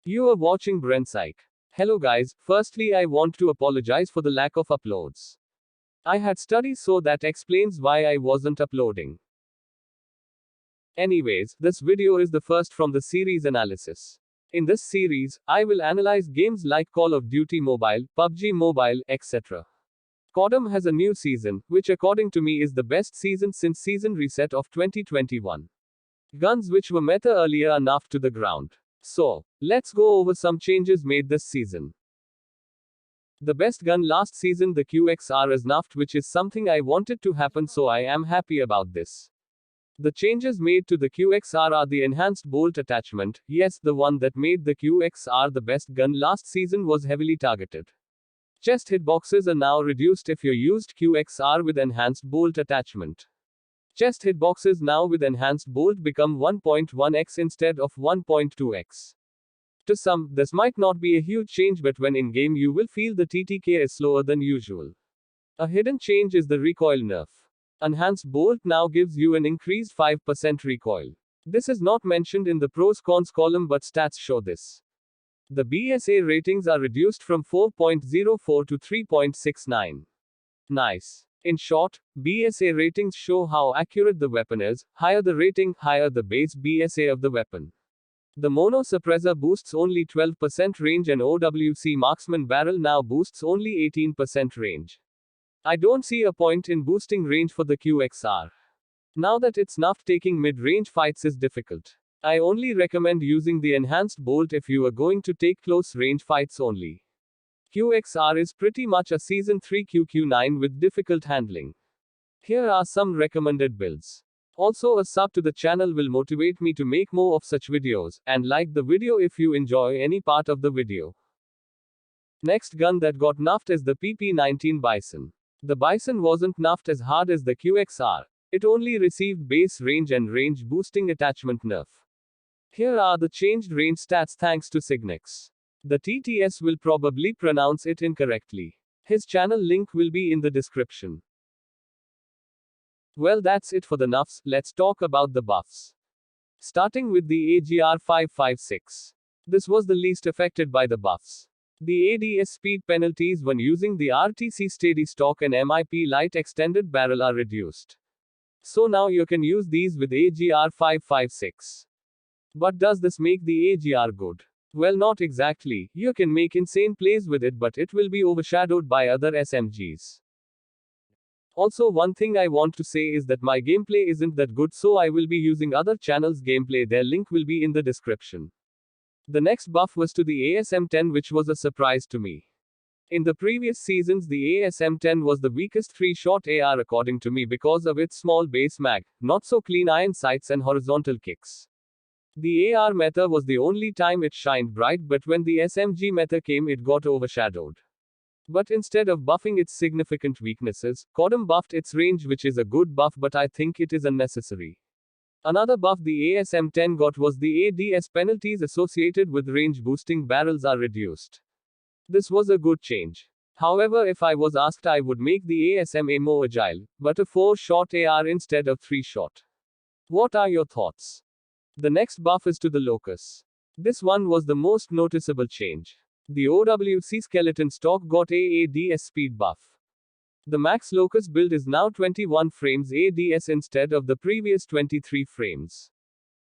You are watching Brentsyke. Hello guys, firstly I want to apologize for the lack of uploads. I had studies, so that explains why I wasn't uploading. Anyways, this video is the first from the series analysis. In this series, I will analyze games like Call of Duty Mobile, PUBG Mobile, etc. CoD has a new season, which according to me is the best season since season reset of 2021. Guns which were meta earlier are nerfed to the ground. So, let's go over some changes made this season. The best gun last season, the QXR, is nerfed, which is something I wanted to happen, so I am happy about this. The changes made to the QXR are the enhanced bolt attachment. Yes, the one that made the QXR the best gun last season was heavily targeted. Chest hitboxes are now reduced if you used QXR with enhanced bolt attachment. Chest hitboxes now with enhanced bolt become 1.1x instead of 1.2x. To some, this might not be a huge change, but when in game you will feel the TTK is slower than usual. A hidden change is the recoil nerf. Enhanced bolt now gives you an increased 5% recoil. This is not mentioned in the pros cons column, but stats show this. The BSA ratings are reduced from 4.04 to 3.69. Nice. In short, BSA ratings show how accurate the weapon is. Higher the rating, higher the base BSA of the weapon. The mono suppressor boosts only 12% range, and OWC marksman barrel now boosts only 18% range. I don't see a point in boosting range for the QXR. Now that it's nerfed, taking mid-range fights is difficult. I only recommend using the enhanced bolt if you are going to take close range fights only. QXR is pretty much a Season 3 QQ9 with difficult handling. Here are some recommended builds. Also, a sub to the channel will motivate me to make more of such videos, and like the video if you enjoy any part of the video. Next gun that got nerfed is the PP19 Bison. The Bison wasn't nerfed as hard as the QXR. It only received base range and range boosting attachment nerf. Here are the changed range stats thanks to Signex. The TTS will probably pronounce it incorrectly. His channel link will be in the description. Well, that's it for the nerfs. Let's talk about the buffs. Starting with the AGR 556. This was the least affected by the buffs. The ADS speed penalties when using the RTC steady stock and MIP light extended barrel are reduced. So now you can use these with AGR 556. But does this make the AGR good? Well, not exactly. You can make insane plays with it, but it will be overshadowed by other SMGs. Also, one thing I want to say is that my gameplay isn't that good, so I will be using other channels' gameplay. Their link will be in the description. The next buff was to the ASM-10, which was a surprise to me. In the previous seasons, the ASM-10 was the weakest 3-shot AR according to me because of its small base mag, not so clean iron sights and horizontal kicks. The AR meta was the only time it shined bright, but when the SMG meta came, it got overshadowed. But instead of buffing its significant weaknesses, CoD buffed its range, which is a good buff, but I think it is unnecessary. Another buff the ASM-10 got was the ADS penalties associated with range boosting barrels are reduced. This was a good change. However, if I was asked, I would make the ASM more agile, but a 4-shot AR instead of 3-shot. What are your thoughts? The next buff is to the Locus. This one was the most noticeable change. The OWC skeleton stock got a ADS speed buff. The max Locus build is now 21 frames ADS instead of the previous 23 frames.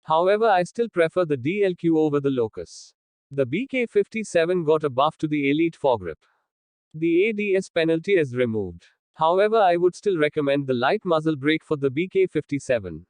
However, I still prefer the DLQ over the Locus. The BK57 got a buff to the elite foregrip. The ADS penalty is removed. However, I would still recommend the light muzzle brake for the BK57.